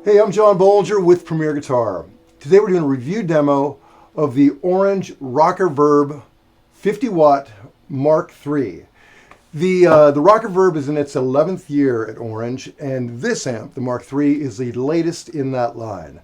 Hey, I'm John Bolger with Premier Guitar. Today we're doing a review demo of the Orange Rockerverb 50 watt Mark III. The Rockerverb is in its 11th year at Orange, and this amp, the Mark III, is the latest in that line.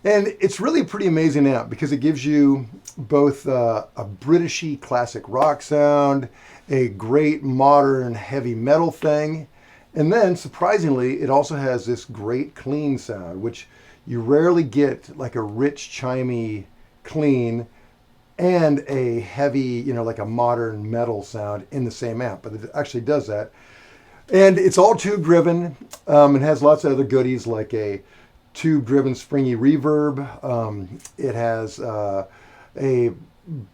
And it's really a pretty amazing amp because it gives you both a Britishy classic rock sound, a great modern heavy metal thing, and then, surprisingly, it also has this great clean sound, which you rarely get, like a rich, chimey clean and a heavy, like a modern metal sound in the same amp, but it actually does that. And it's all tube-driven. It has lots of other goodies, like a tube-driven springy reverb. It has a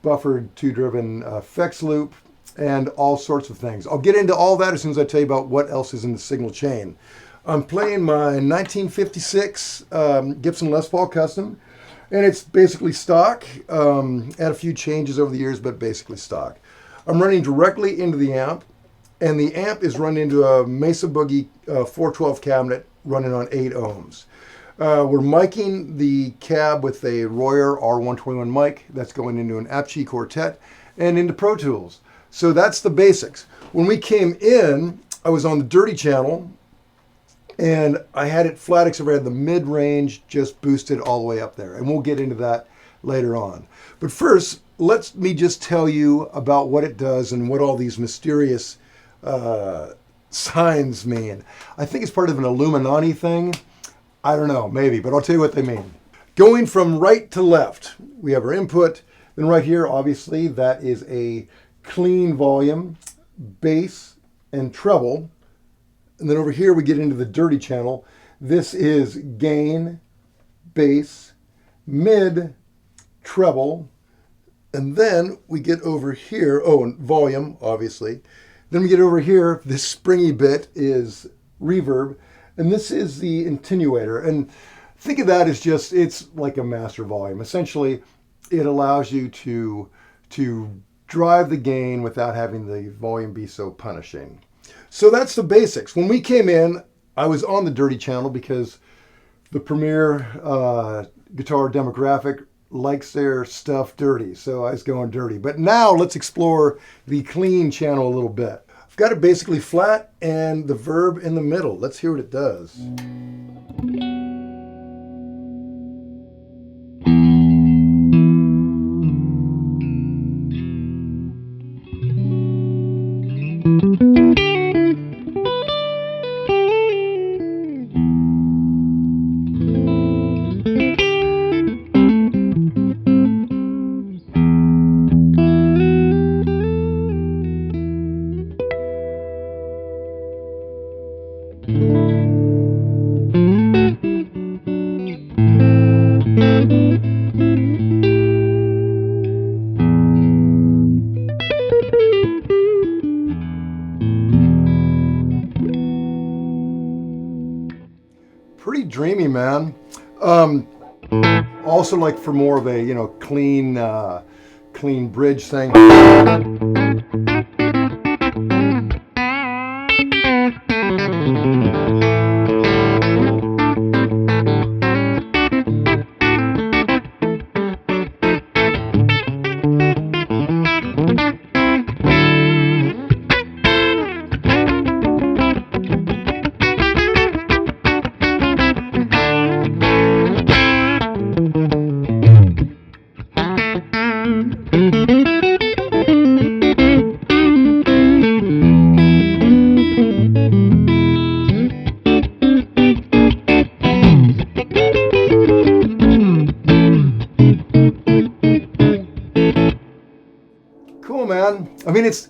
buffered tube-driven effects loop, and all sorts of things. I'll get into all that as soon as I tell you about what else is in the signal chain. I'm playing my 1956 Gibson Les Paul Custom, and it's basically stock. Had a few changes over the years, but basically stock. I'm running directly into the amp, and the amp is run into a Mesa Boogie 412 cabinet running on 8 ohms. We're miking the cab with a Royer R121 mic that's going into an Apogee Quartet and into Pro Tools. So that's the basics. When we came in, I was on the dirty channel, and I had it flat except I had the mid-range just boosted all the way up there. And we'll get into that later on. But first, let me just tell you about what it does and what all these mysterious signs mean. I think it's part of an Illuminati thing. I don't know, maybe, but I'll tell you what they mean. Going from right to left, we have our input. Then right here, obviously, that is a clean volume, bass, and treble. And then over here we get into the dirty channel. This is gain, bass, mid, treble, and then we get over here, and volume, obviously. Then we get over here, this springy bit is reverb, and this is the attenuator. And think of that as just, it's like a master volume. Essentially, it allows you to drive the gain without having the volume be so punishing. So that's the basics. When we came in, I was on the dirty channel because the Premier guitar demographic likes their stuff dirty, so I was going dirty. But now let's explore the clean channel a little bit. I've got it basically flat and the verb in the middle. Let's hear what it does. Pretty dreamy, man. Also, like for more of a clean bridge thing. Cool, man. I mean, it's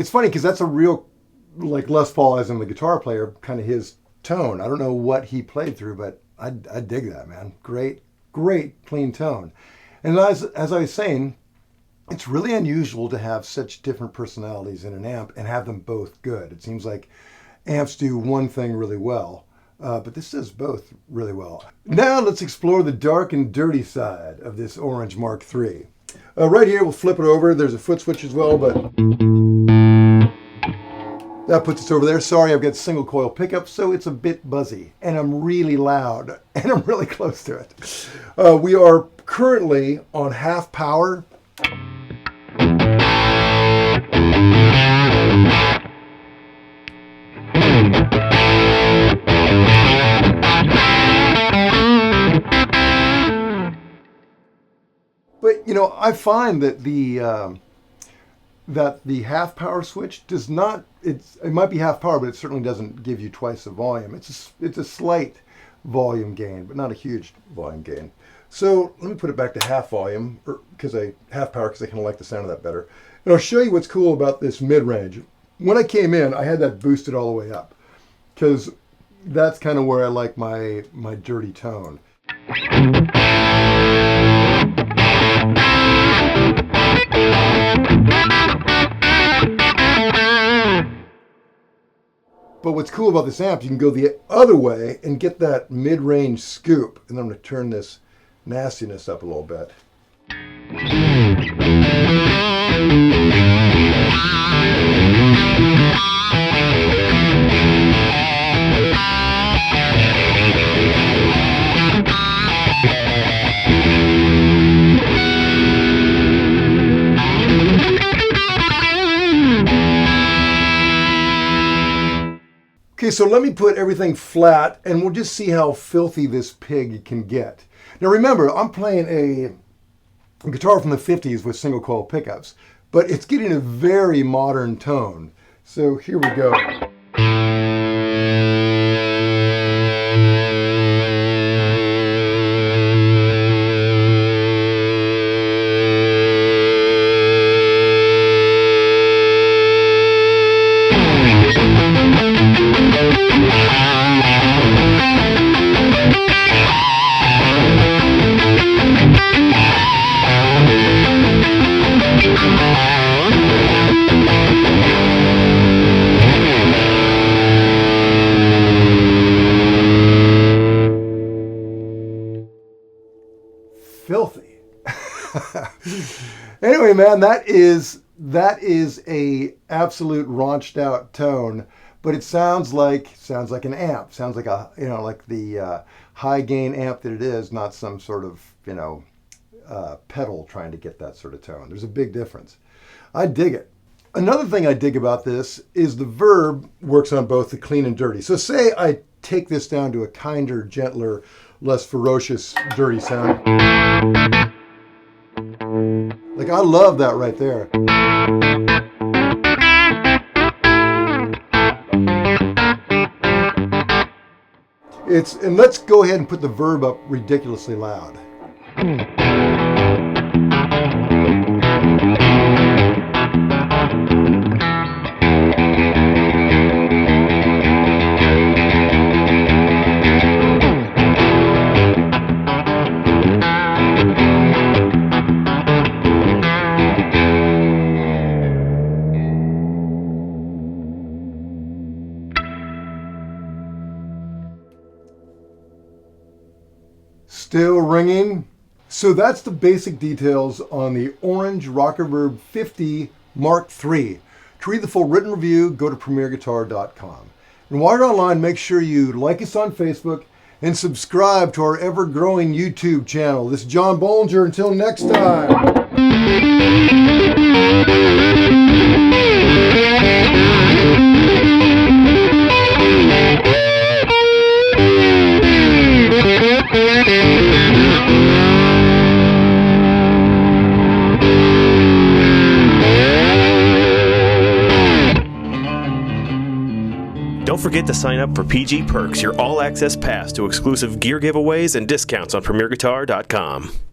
funny because that's a real, like Les Paul as in the guitar player, kind of his tone. I don't know what he played through, but I dig that, man. Great clean tone. And as I was saying, it's really unusual to have such different personalities in an amp and have them both good. It seems like amps do one thing really well, but this does both really well. Now let's explore the dark and dirty side of this Orange Mark III. Right here, we'll flip it over. There's a foot switch as well, but that puts us over there. Sorry, I've got single coil pickup, so it's a bit buzzy, and I'm really loud, and I'm really close to it. We are currently on half power. But you know, I find that the half power switch does not. It might be half power, but it certainly doesn't give you twice the volume. It's a slight volume gain, but not a huge volume gain. So let me put it back to half volume, half power, because I kind of like the sound of that better. And I'll show you what's cool about this mid range. When I came in, I had that boosted all the way up, because that's kind of where I like my dirty tone. But what's cool about this amp, you can go the other way and get that mid-range scoop. And then I'm going to turn this nastiness up a little bit. Okay, so let me put everything flat and we'll just see how filthy this pig can get. Now remember, I'm playing a guitar from the 50s with single coil pickups, but it's getting a very modern tone. So here we go. Filthy. Anyway, man, that is a absolute raunched out tone, but it sounds like an amp. Sounds like like the high gain amp that it is, not some sort of pedal trying to get that sort of tone. There's a big difference. I dig it. Another thing I dig about this is the verb works on both the clean and dirty. So say I take this down to a kinder, gentler, less ferocious, dirty sound. Like, I love that right there. And let's go ahead and put the verb up ridiculously loud. Still ringing? So that's the basic details on the Orange Rockerverb 50 Mark III. To read the full written review, go to premierguitar.com. And while you're online, make sure you like us on Facebook and subscribe to our ever-growing YouTube channel. This is John Bollinger. Until next time. Don't forget to sign up for PG Perks, your all-access pass to exclusive gear giveaways and discounts on PremierGuitar.com.